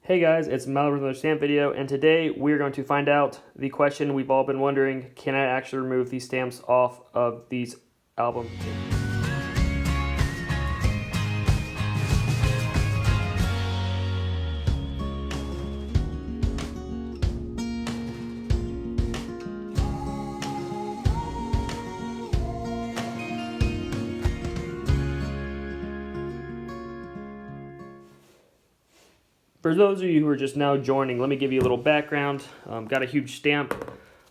Hey guys, it's Mal with another stamp video, and today we're going to find out the question we've all been wondering: can I actually remove these stamps off of these albums? For those of you who are just now joining, let me give you a little background. Got a huge stamp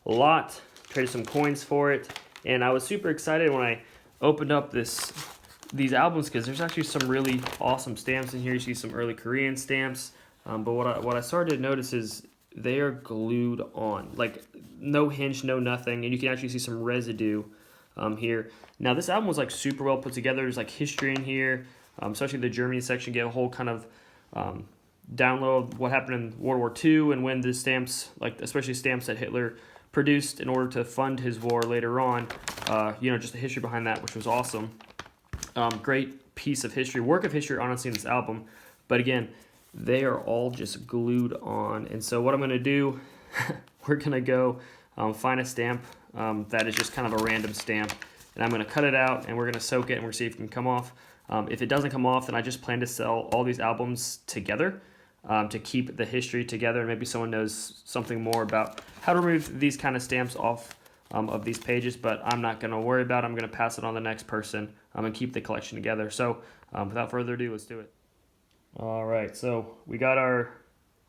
lot, traded some coins for it, and I was super excited when I opened up these albums because there's actually some really awesome stamps in here. You see some early Korean stamps, but what I started to notice is they are glued on, like no hinge, no nothing, and you can actually see some residue here. Now this album was like super well put together. There's like history in here, especially the Germany section. Get a whole kind of download what happened in World War II and when the stamps, like especially stamps that Hitler produced in order to fund his war later on, just the history behind that, which was awesome. Great piece of history, work of history, honestly, in this album. But again, they are all just glued on. And so what I'm going to do, we're going to go find a stamp that is just kind of a random stamp. And I'm going to cut it out, and we're going to soak it, and we're going to see if it can come off. If it doesn't come off, then I just plan to sell all these albums together to keep the history together, and maybe someone knows something more about how to remove these kind of stamps off of these pages, but I'm not going to worry about it. I'm going to pass it on to the next person and keep the collection together. So without further ado, let's do it. All right, so we got our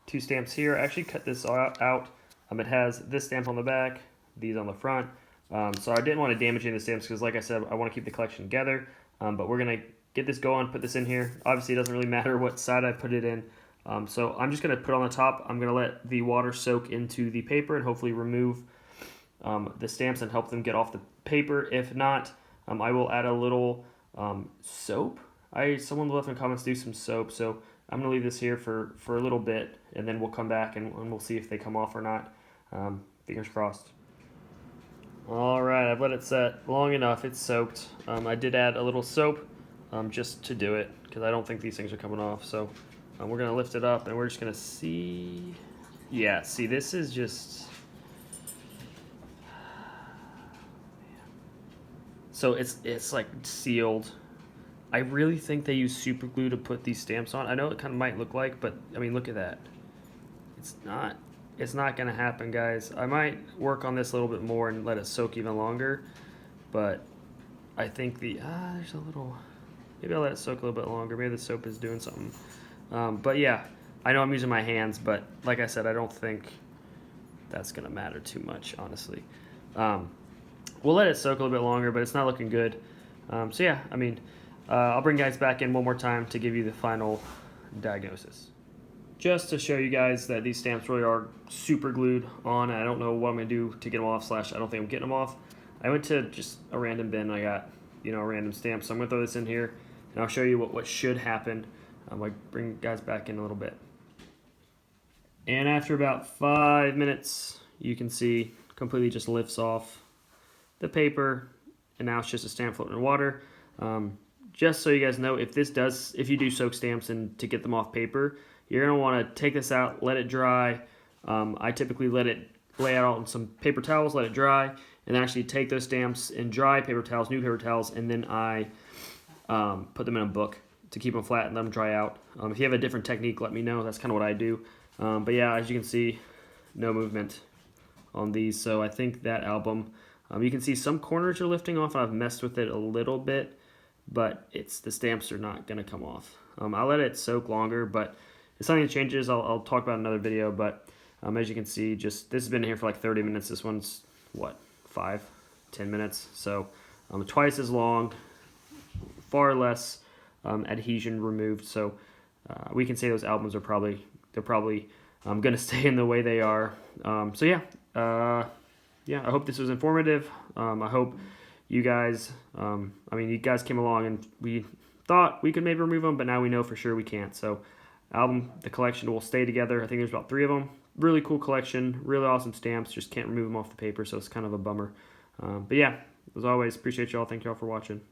two stamps here. I actually cut this out. It has this stamp on the back, these on the front. So I didn't want to damage any of the stamps because, like I said, I want to keep the collection together. But we're going to get this going, put this in here. Obviously, it doesn't really matter what side I put it in. So I'm just going to put it on the top. I'm going to let the water soak into the paper and hopefully remove the stamps and help them get off the paper. If not, I will add a little soap. Someone left in the comments do some soap, so I'm going to leave this here for a little bit, and then we'll come back and we'll see if they come off or not. Fingers crossed. All right, I've let it set long enough. It's soaked. I did add a little soap just to do it because I don't think these things are coming off. So we're going to lift it up and we're just going to see. Yeah, see, this is just... So it's like sealed. I really think they use super glue to put these stamps on. I know it kind of might look like, but I mean, look at that. It's not going to happen, guys. I might work on this a little bit more and let it soak even longer, but I think there's a little... Maybe I'll let it soak a little bit longer. Maybe the soap is doing something. But yeah, I know I'm using my hands, but like I said, I don't think that's going to matter too much, honestly. We'll let it soak a little bit longer, but it's not looking good. So yeah, I mean, I'll bring guys back in one more time to give you the final diagnosis. Just to show you guys that these stamps really are super glued on. I don't know what I'm going to do to get them off, I don't think I'm getting them off. I went to just a random bin. I got, a random stamp. So I'm going to throw this in here, and I'll show you what should happen. I'll bring guys back in a little bit. And after about 5 minutes, you can see completely just lifts off the paper, and now it's just a stamp floating in water. Just so you guys know, if you do soak stamps and to get them off paper, you're going to want to take this out, let it dry. I typically lay it out on some paper towels, let it dry, and actually take those stamps in dry paper towels, new paper towels, and then I put them in a book to keep them flat and let them dry out. If you have a different technique, let me know. That's kind of what I do. But yeah, as you can see, no movement on these. So I think that album, you can see some corners are lifting off. I've messed with it a little bit, but the stamps are not going to come off. I'll let it soak longer, but if something changes, I'll talk about in another video. But as you can see, this has been here for like 30 minutes. This one's, 5-10 minutes. So twice as long, far less adhesion removed. So we can say those albums are probably going to stay in the way they are. So yeah, I hope this was informative. I hope you guys, you guys came along and we thought we could maybe remove them, but now we know for sure we can't. So the collection will stay together. I think there's about 3 of them. Really cool collection, really awesome stamps. Just can't remove them off the paper, so it's kind of a bummer. But yeah, as always, appreciate y'all. Thank y'all for watching.